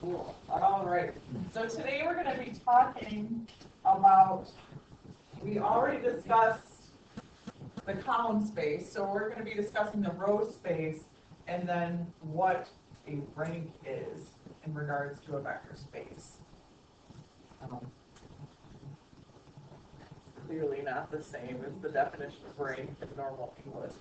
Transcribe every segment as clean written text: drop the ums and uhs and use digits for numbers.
Cool. All right. So today we're going to be talking about, we already discussed the column space, so we're going to be discussing the row space and then what a rank is in regards to a vector space. Clearly not the same as the definition of rank in normal English.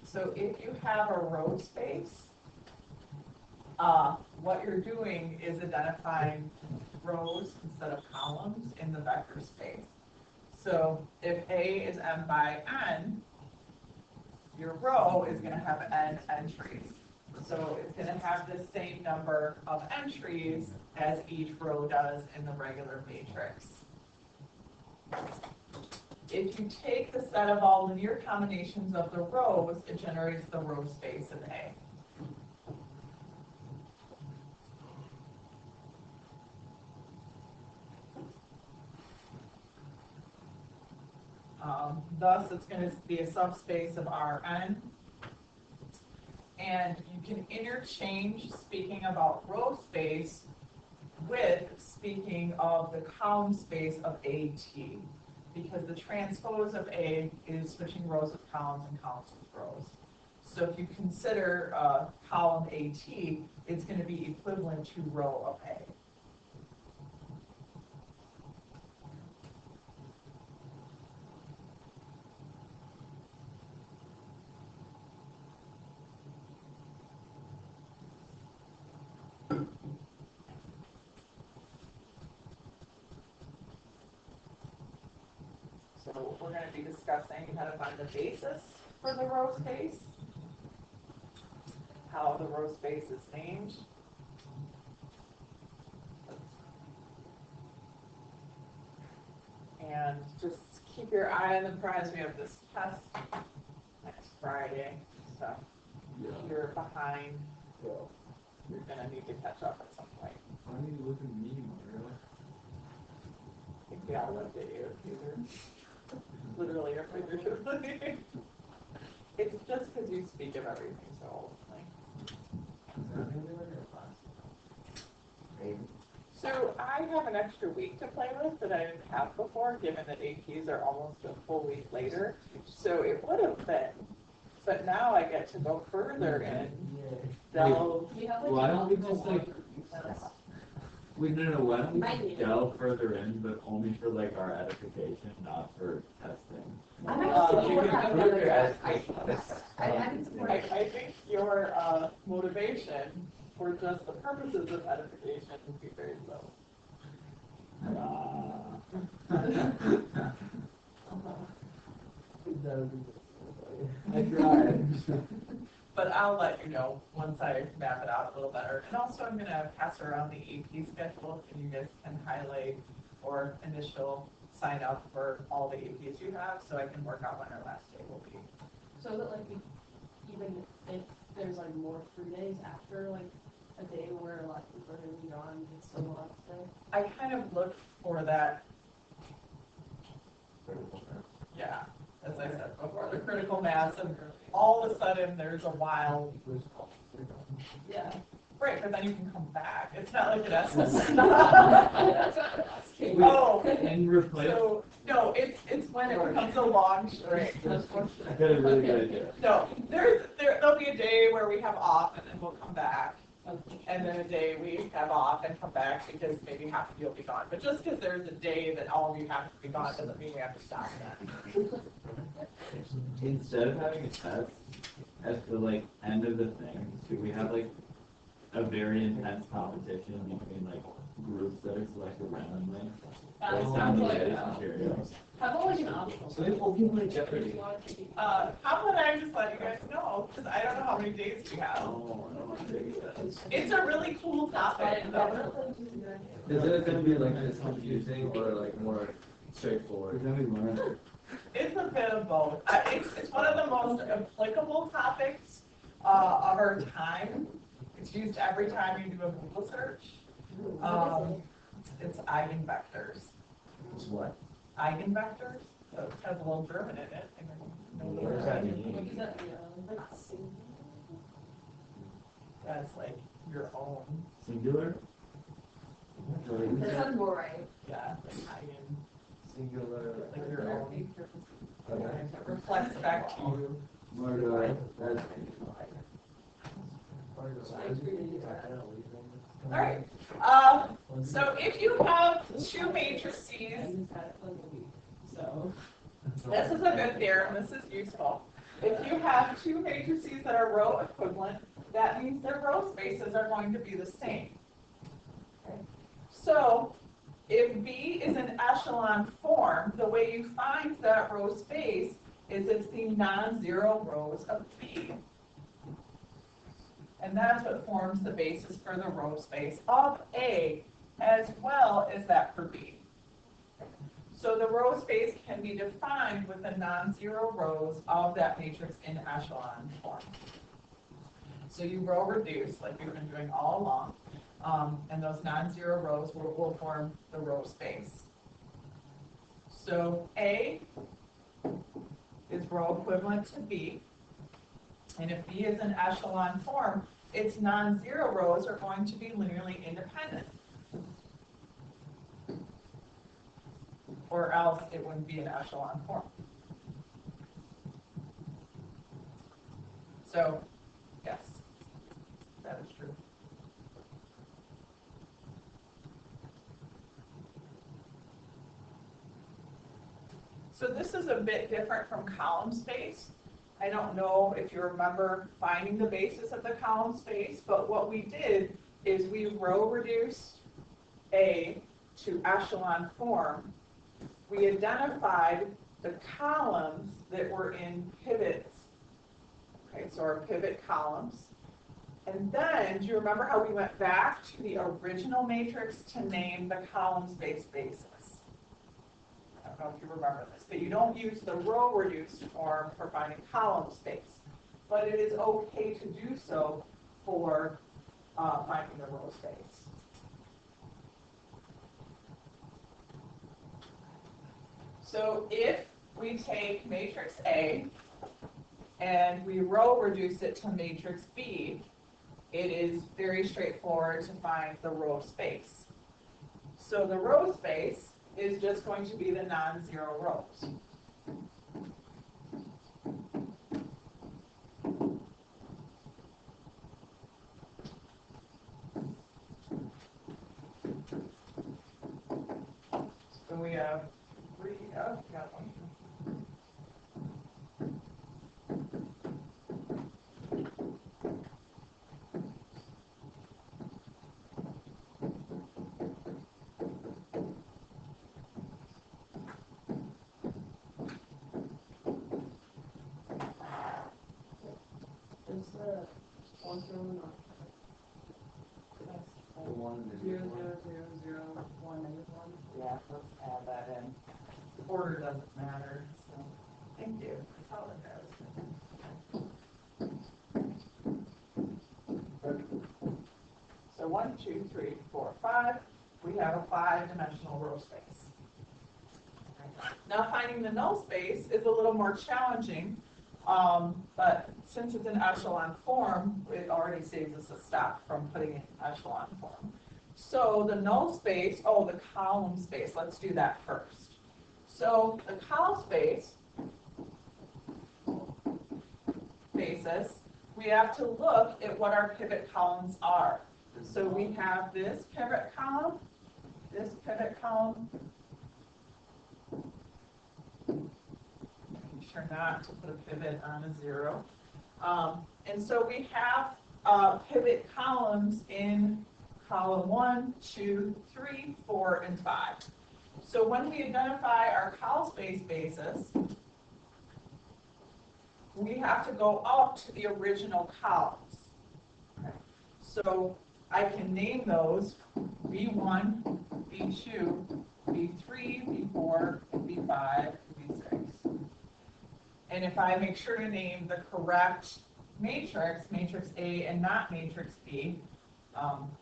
So if you have a row space, what you're doing is identifying rows instead of columns in the vector space. So if A is m by n, your row is going to have n entries. So it's going to have the same number of entries as each row does in the regular matrix. If you take the set of all linear combinations of the rows, it generates the row space of A. Thus, it's going to be a subspace of Rn. And you can interchange speaking about row space with speaking of the column space of AT, because the transpose of A is switching rows with columns and columns with rows. So if you consider column AT, it's going to be equivalent to row of A. So we're going to be discussing how to find the basis for the row space, how the row space is named, and just keep your eye on the prize. We have this test next Friday, so if you're behind, you're going to need to catch up at some point. Why do you look at me, Mario? I think we all looked at you, either. Literally or figuratively. It's just because you speak of everything so openly. So I have an extra week to play with that I didn't have before, given that APs are almost a full week later. So it would have been, but now I get to go further and delve. Why don't we just like? Wait, no. Why don't we just delve further in, but only for like our edification, not for testing? I think your motivation for just the purposes of edification would be very low. I tried. But I'll let you know once I map it out a little better. And also I'm going to pass around the AP schedule and you guys can highlight or initial sign up for all the APs you have so I can work out when our last day will be. So that like even if there's like more free days after like a day where a lot of people are going to be gone, you can still go out today? I kind of look for that, yeah, as I said before, the critical mass, and all of a sudden there's a wild, Yeah. right, but then you can come back. It's not like it has to stop. Oh, and replace. So, no, it's when it becomes a long stretch. I got a really good idea. No, there'll be a day where we have off and then we'll come back. And then a day we have off and come back because maybe half of you will be gone. But just because there's a day that all of you have to be gone doesn't mean we have to stop that. Instead of having a test at the like end of the thing, should we have like a very intense competition between like groups that are selected randomly based on the latest materials? How about like an optional? So we'll give like Jeopardy. How about I just let you guys know, because I don't know how many days we have. Oh, no, It's a really cool topic, though. Is it going to be like this confusing or like more straightforward? It's a bit of both. It's one of the most applicable topics of our time. It's used every time you do a Google search. eigenvectors. It's what? Eigenvectors, so it has a little German in it. and then- What does that mean? What does that mean? Like singular? That's like your own, Singular? That sounds more right. yeah, like eigen, Singular. like your own. Okay. It reflects back to you. Murder. That's. All right, so if you have two matrices, So. this is a good theorem, this is useful. If you have two matrices that are row equivalent, that means their row spaces are going to be the same. Okay. So if B is an echelon form, the way you find that row space is it's the non-zero rows of B. And that's what forms the basis for the row space of A, as well as that for B. So the row space can be defined with the non-zero rows of that matrix in echelon form. So you row reduce, like we've been doing all along, and those non-zero rows will form the row space. So A is row equivalent to B, and if B is an echelon form, its non-zero rows are going to be linearly independent. Or else it wouldn't be an echelon form. So, yes, that is true. So this is a bit different from column space. I don't know if you remember finding the basis of the column space, but what we did is we row reduced A to echelon form. We identified the columns that were in pivots. Okay, so our pivot columns. And then, do you remember how we went back to the original matrix to name the column space basis? I don't know if you remember this, but you don't use the row reduced form for finding column space. But it is okay to do so for finding the row space. So if we take matrix A and we row reduce it to matrix B, it is very straightforward to find the row space. So the row space is just going to be the non-zero rows. So we have three, oh, we got one. Is the one through The one in the 0, 0, 0, 0, 1, -1? Yeah, let's add that in. The order doesn't matter, so, thank you, that's all it does. So 1, 2, 3, 4, 5, we have a 5-dimensional row space. Now finding the null space is a little more challenging, but since it's in echelon form, it already saves us a step from putting it in echelon form. So the null space, oh, the column space, let's do that first. So the column space basis, we have to look at what our pivot columns are. So we have this pivot column, Making sure not to put a pivot on a 0. And so we have pivot columns in column 1, 2, 3, 4, and 5. So when we identify our column space basis, we have to go up to the original columns. Okay. So I can name those B1, B2, B3, B4, B5, B6. And if I make sure to name the correct matrix, matrix A and not matrix B,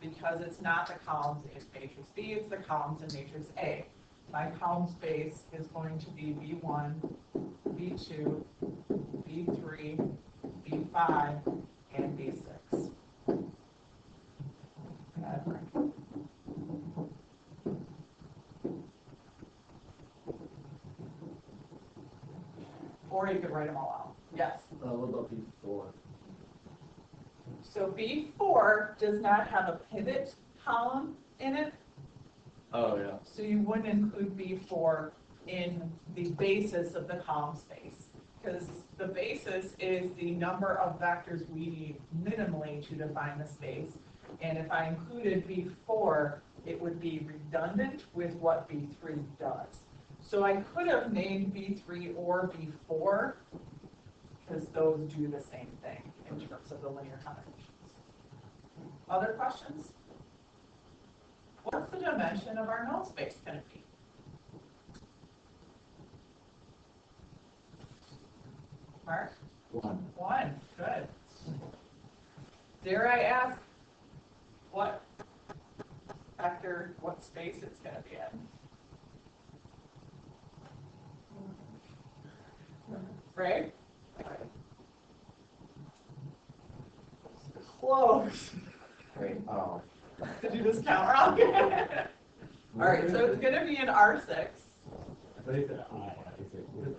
because it's not the columns in matrix B, it's the columns in matrix A. My column space is going to be B1, B2, B3, B5, and B6. Or you could write them all out. Yes. What about B4? So B4 does not have a pivot column in it, Oh, yeah. so you wouldn't include B4 in the basis of the column space. Because the basis is the number of vectors we need minimally to define the space. And if I included B4, it would be redundant with what B3 does. So I could have named B3 or B4, because those do the same thing in terms of the linear combinations. Other questions? What's the dimension of our null space going to be? Mark? 1. 1. Good. Dare I ask what vector, what space it's going to be in? Right? Close. Wait, oh. Did you just count wrong? All right, so it's going to be in R6. I thought you said I. I said, what is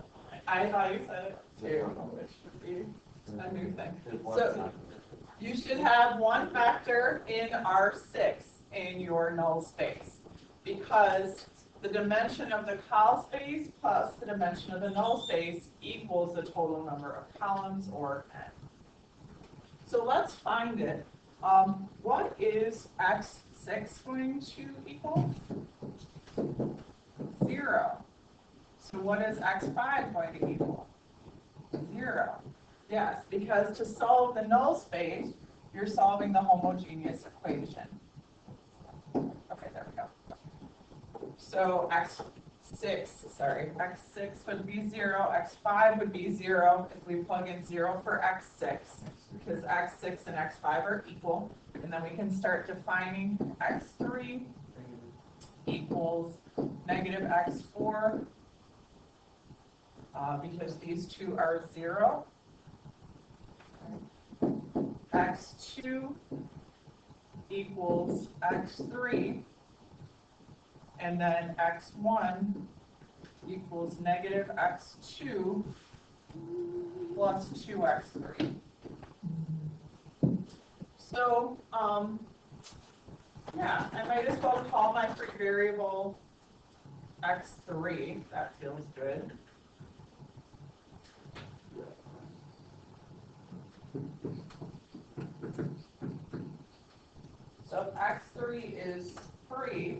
I thought you said it I too. don't know which. Should be a new thing. There's one So not- you should have one vector in R6 in your null space, because the dimension of the col space plus the dimension of the null space equals the total number of columns, or n. So let's find it. What is x6 going to equal? 0. So what is x5 going to equal? 0. Yes, because to solve the null space, you're solving the homogeneous equation. Okay, there we go. So x6 would be 0, x5 would be 0 if we plug in 0 for x6, because x6 and x5 are equal. And then we can start defining x3 equals negative x4, because these two are 0. X2 equals x3, and then x1 equals negative x2 plus 2x3. So, yeah, I might as well call my free variable x3. That feels good. So if x3 is free,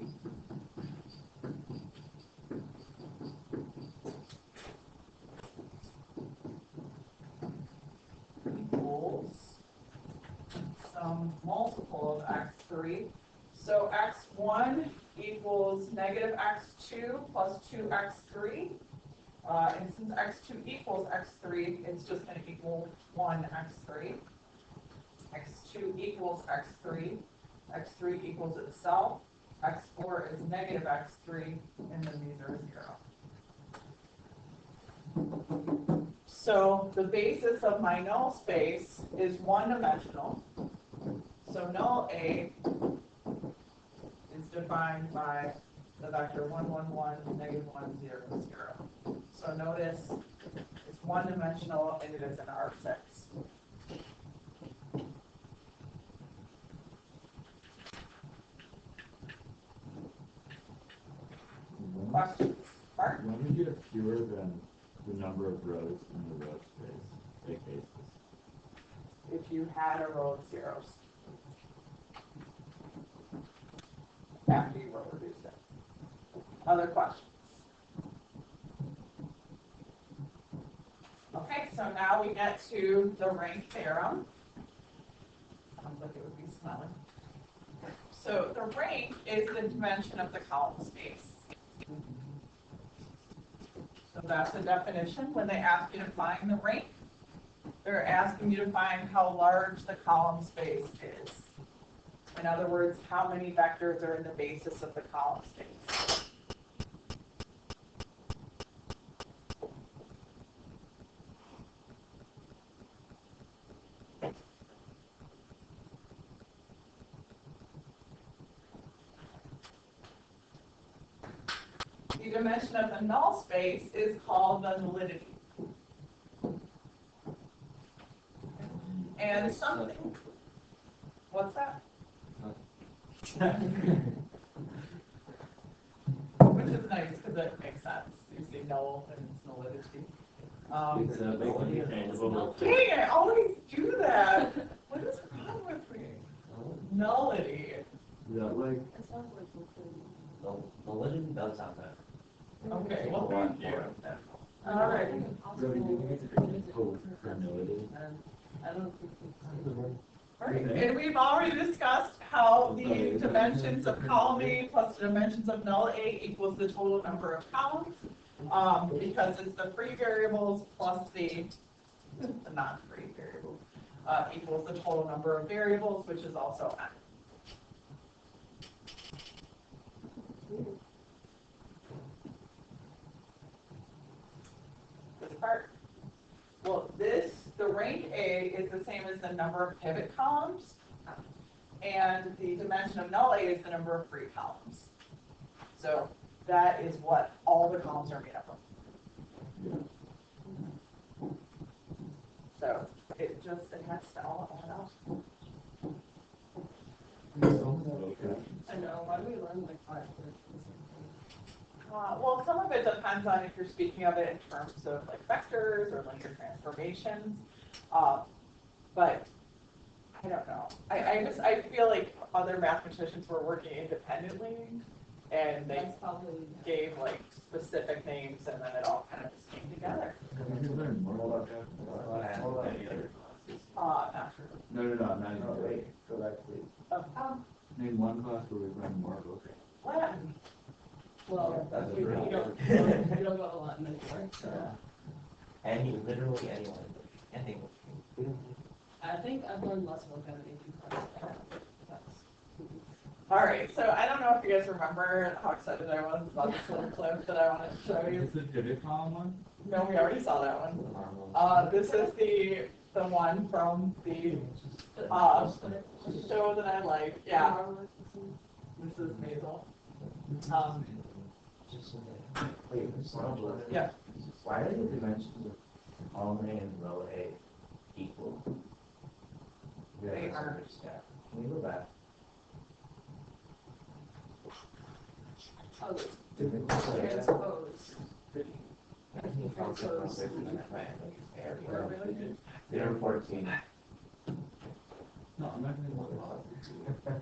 equals some multiple of x3. So x1 equals negative x2 plus 2x3. And since x2 equals x3, it's just going to equal 1x3. x2 equals x3. x3 equals itself. x4 is negative x3, and then these are 0. So the basis of my null space is one-dimensional. So null A is defined by the vector 1, 1, 1, negative 1, 0, 0. So notice it's one-dimensional and it is in R6. Questions? Mark? When we get fewer than the number of rows in the row space, big basis. If you had a row of zeros after you row reduced it. Other questions? Okay, so now we get to the rank theorem. Sounds like it would be smelling. So the rank is the dimension of the column space. So that's the definition. When they ask you to find the rank, they're asking you to find how large the column space is. In other words, how many vectors are in the basis of the column space. The dimension of the null space is called the nullity. And something, what's that? Which is nice, because it makes sense. You see null and it's nullity. It's a big interchangeable. Dang it, I always do that. What is wrong with me? Nullity. Is that like, It sounds like something. The legend does sound better. Okay, well, thank you. All I right. think it's Really, possible. you get to drink Coke for nullity? I don't think it's. Right, and we've already discussed how the dimensions of column A plus the dimensions of null A equals the total number of columns. Because it's the free variables plus the non-free variables, equals the total number of variables, which is also n. This part. Well, the rank A is the same as the number of pivot columns, and the dimension of null A is the number of free columns. So that is what all the columns are made up of. So it has to all add up. I know, why do we learn like 5 words? Well, some of it depends on if you're speaking of it in terms of like vectors or linear transformations. But I don't know. I feel like other mathematicians were working independently and they That's probably. gave like specific names and then it all kind of just came together. We could learn more about that. Not sure. No, I'm not No, even. wait, go back please. Name one class where we learn more about that. Latin. Well, That's you a don't, you don't go a lot in anymore, so. Literally any language, and English. I think I've learned less about that in class. All right, so I don't know if you guys remember how excited I was about this little clip that I wanted to show you. Is the pivot column one? No, we already saw that one. This is the one from the show that I like. Yeah, this is Maisel. Wait, Yeah. why are the dimensions of column A and row A equal? They are. Yeah, can we go back? Oh, transpose. They're 14. No, I'm not gonna look at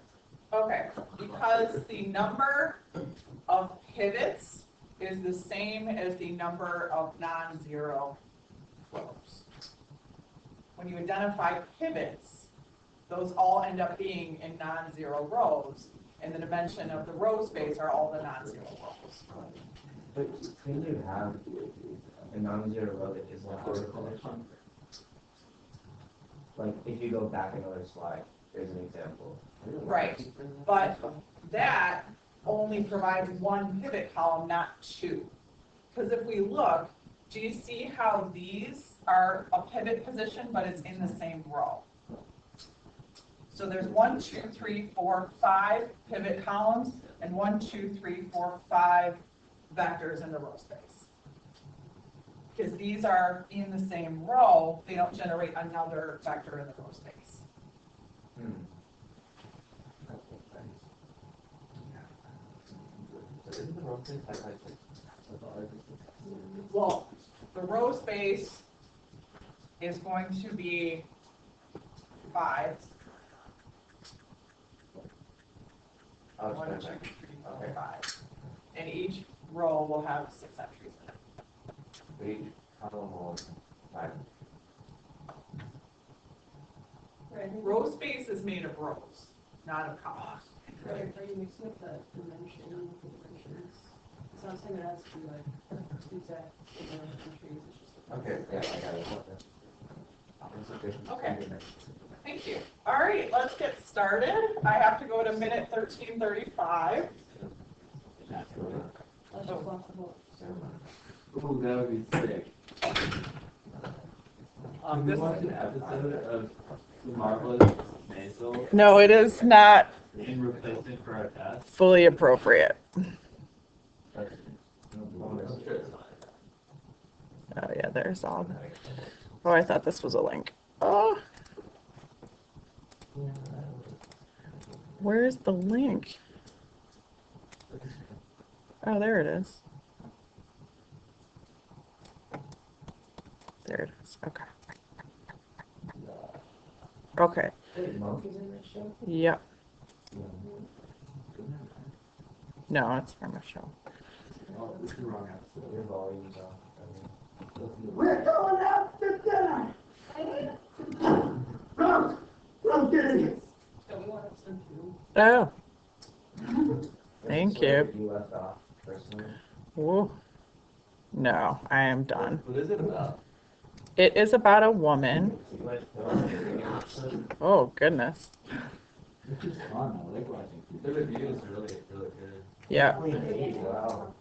Okay, because the number of pivots is the same as the number of non-zero rows. When you identify pivots, those all end up being in non-zero rows, and the dimension of the row space are all the non-zero rows. But can you have a non-zero row that is not orthogonal? Like, if you go back another slide, there's an example. Right, but that only provides one pivot column, not two. Because if we look, do you see how these are a pivot position, but it's in the same row? So there's 1, 2, 3, 4, 5 pivot columns, and 1, 2, 3, 4, 5 vectors in the row space. Because these are in the same row, they don't generate another vector in the row space. So isn't the row space Well, the row space is going to be 5. Oh, it's 1, 2, better. 3, 4, 5. And each row will have 6 entries in it. But each column will have. Row space is made of rows, not of columns. Are you mixing up the dimension with the dimensions? So I'm saying it has to be like exact entries, it's just. Okay, yeah, I got it. Okay. Thank you. All right, let's get started. I have to go to minute 13:35. Naturally. That's just lots of votes. Ooh, that would be sick. Can we This- watch an episode of The Marvelous Maisel No, it is not in replacement for our test? fully appropriate. Oh yeah, there's all. Oh, I thought this was a link. Oh. Where's the link? Oh, there it is. There it is. Okay. Okay. Monkeys in this show? Yep. No, it's from a show. Oh, this is the wrong episode. Your volume's off. We're going out to dinner. Rose, dinner. So we want to send you. Oh. Thank you. You left off personally. Ooh. No, I am done. What is it about? It is about a woman. Oh, goodness. This is fun. I like watching The people. review is really, really good. Yeah, Wow.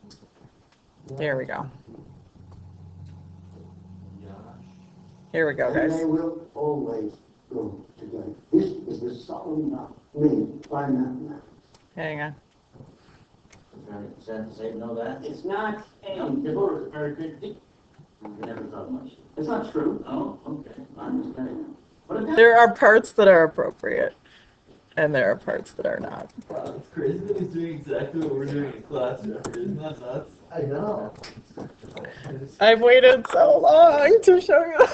there we go. Yeah. Here we go, And they guys. will always go together. This is the solemn meaning by mathematics. Hang on. Is that to say no that? It's not a divorce or We never thought much. It's not true. Oh, okay. I understand. But it There are parts that are appropriate, and there are parts that are not. Wow, it's crazy that he's doing exactly what we're doing in class, Jeffrey. Isn't that nuts? I know. I've waited so long to show you.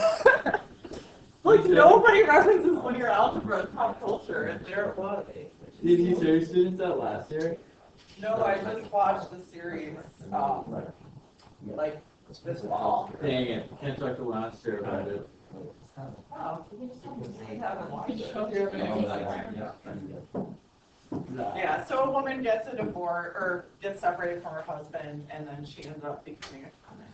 Like, nobody references linear algebra in pop culture, and there it was. Did you show your students that last year? No, I just watched the series, like, this fall. Dang it. Can't talk to last year about it. Oh, we just have to say you haven't watched it. Do you have any insight? Yeah, so a woman gets a divorce, or gets separated from her husband, and then she ends up becoming a comic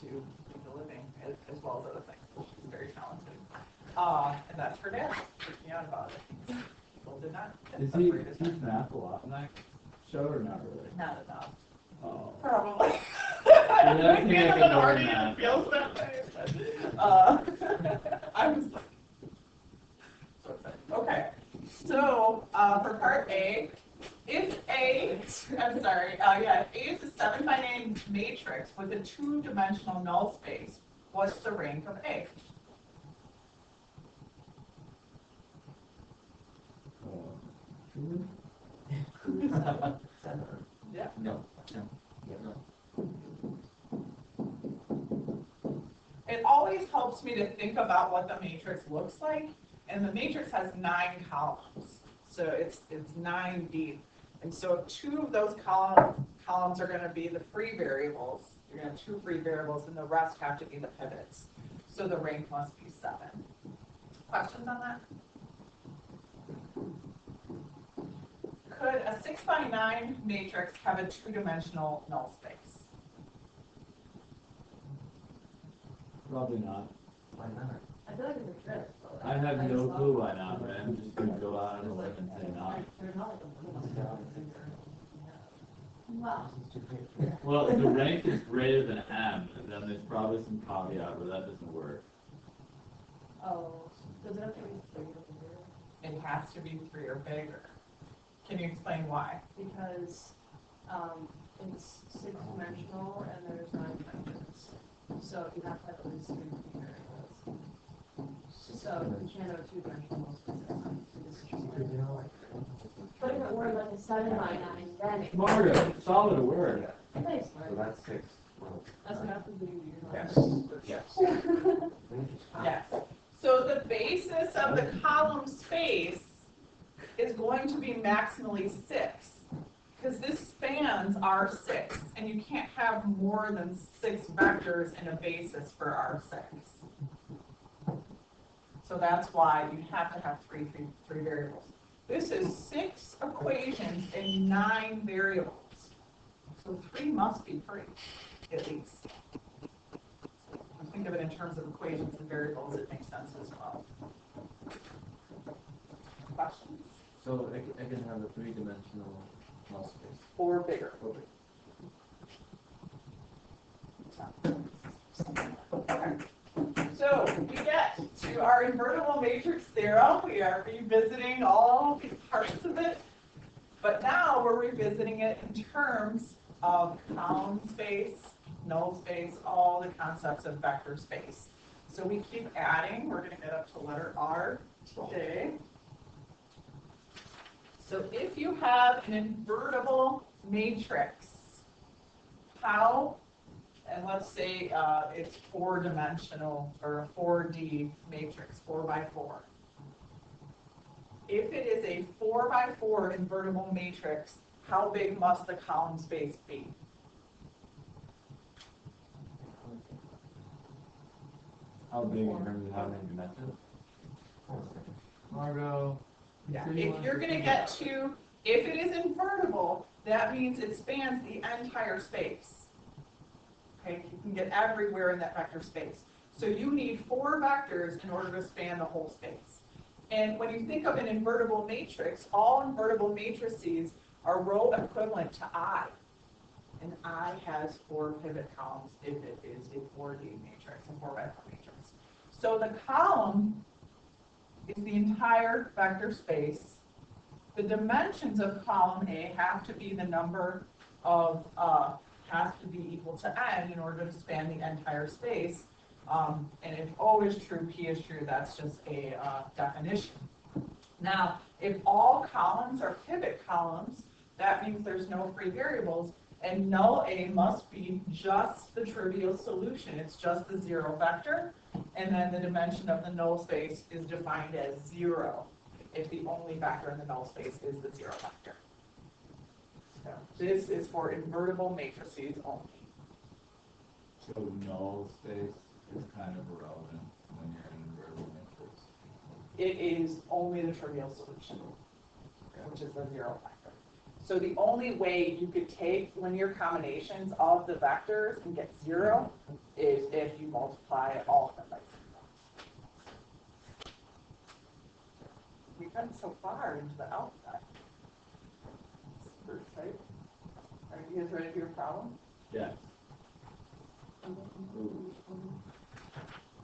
to make a living, as well as other things. She's very talented. And that's her dad, freaking out about it. People did not get Is he separated. math a lot in that show or not really? Not enough. Oh. Probably. Yeah, I I think feel I that can the learn audience that. feels that way. I was like, so excited. Okay, so, for part A, if A, I'm sorry, if A is a 7x9 matrix with a 2-dimensional null space, what's the rank of A? Yeah. No. It always helps me to think about what the matrix looks like, and the matrix has 9 columns, so it's 9 deep. And so 2 of those columns are going to be the free variables. You're going to have 2 free variables, and the rest have to be the pivots. So the rank must be 7. Questions on that? Could a 6x9 matrix have a 2-dimensional null space? Probably not. Why not? I feel like it's a trick. but, I like, have just no thought- clue why not, but I'm just gonna go out on a limb and say not. There's not like a limit. Wow. Well, if the rank is greater than M, then there's probably some caveat where that doesn't work. Oh, does it have to be 3 or bigger? It has to be 3 or bigger. Can you explain why? Because, it's 6-dimensional and there's 9 dimensions. So you have to have at least 3 variables. So you can't have a 2-dimensional space. But if it were like a 7x9, then it. Smarter, solid word. Thanks, So Mark. that's 6. That's enough to do your Yes. life. Yes. Yes. So the basis of the column space is going to be maximally 6, because this spans R6, and you can't have more than 6 vectors in a basis for R6. So that's why you have to have three variables. This is 6 equations and 9 variables. So 3 must be free, at least. Think of it in terms of equations and variables, it makes sense as well. questions? So I can have a three-dimensional null space. Or bigger. Okay. So we get to our invertible matrix theorem. We are revisiting all these parts of it, but now we're revisiting it in terms of column space, null space, all the concepts of vector space. So we keep adding. We're going to get up to letter R today. So if you have an invertible matrix, how, and let's say it's 4-dimensional or a 4D matrix, 4x4. If it is a 4x4 invertible matrix, how big must the column space be? How big in terms of how many dimensions? Margot. Yeah, if you're going to get to, if it is invertible, that means it spans the entire space. Okay, you can get everywhere in that vector space. So you need 4 vectors in order to span the whole space. And when you think of an invertible matrix, all invertible matrices are row equivalent to I. And I has 4 pivot columns if it is a 4D matrix, a 4x4 matrix. So the column is the entire vector space. The dimensions of column A have to be the number of, has to be equal to n in order to span the entire space. And if O is true, P is true, that's just a definition. Now, if all columns are pivot columns, that means there's no free variables, and null A must be just the trivial solution. It's just the 0 vector, and then the dimension of the null space is defined as 0 if the only vector in the null space is the 0 vector. So this is for invertible matrices only. So null space is kind of irrelevant when you're in an invertible matrix. It is only the trivial solution, which is the 0 vector. So the only way you could take linear combinations of the vectors and get 0 is if you multiply all of them by 0. We've gotten so far into the alphabet. Super excited. Are you guys ready for your problem? Yes.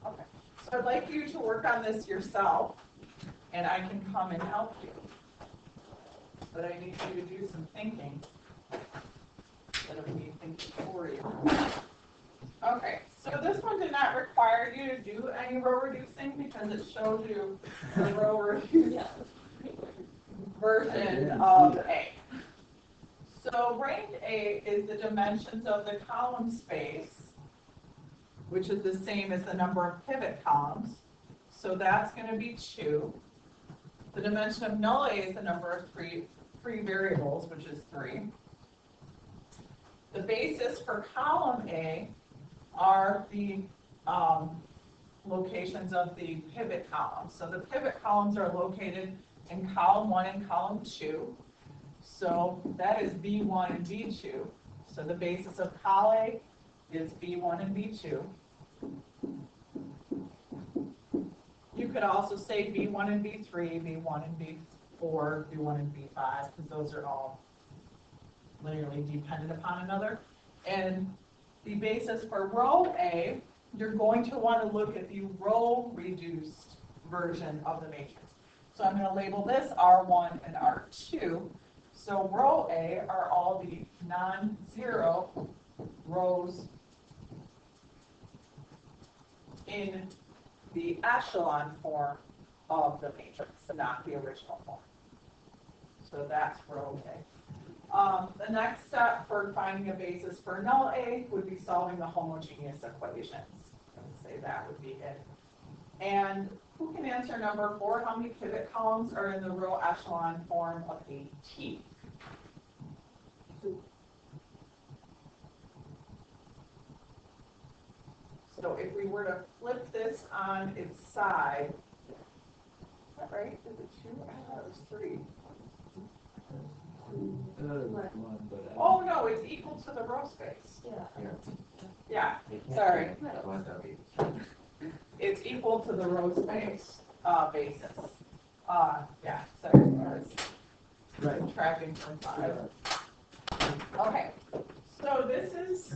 Okay. So I'd like you to work on this yourself, and I can come and help you. But I need you to do some thinking instead of me thinking for you. Okay, so this one did not require you to do any row reducing because it shows you the row reduced version of A. So rank A is the dimensions of the column space, which is the same as the number of pivot columns. So that's going to be 2. The dimension of null A is the number of free variables, which is 3. The basis for column A are the locations of the pivot columns. So the pivot columns are located in column 1 and column 2. So that is B1 and B2. So the basis of col A is B1 and B2. You could also say B1 and B3, B1 and B4, B1 and B5, because those are all linearly dependent upon another. And the basis for row A, you're going to want to look at the row reduced version of the matrix. So I'm going to label this R1 and R2. So row A are all the non-zero rows in the echelon form of the matrix, not the original form. So that's row A. The next step for finding a basis for null A would be solving the homogeneous equations. I would say that would be it. And who can answer number 4? How many pivot columns are in the row echelon form of a T? So if we were to flip this on its side, is that right? Is it 2? I thought it was 3. Oh, no, it's equal to the row space. Yeah, sorry. It's equal to the row space basis. Yeah, second part is Right. subtracting from 5. Okay, so this is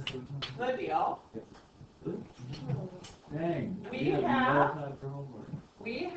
the deal. Dang. We yeah, have- no time for homework. We have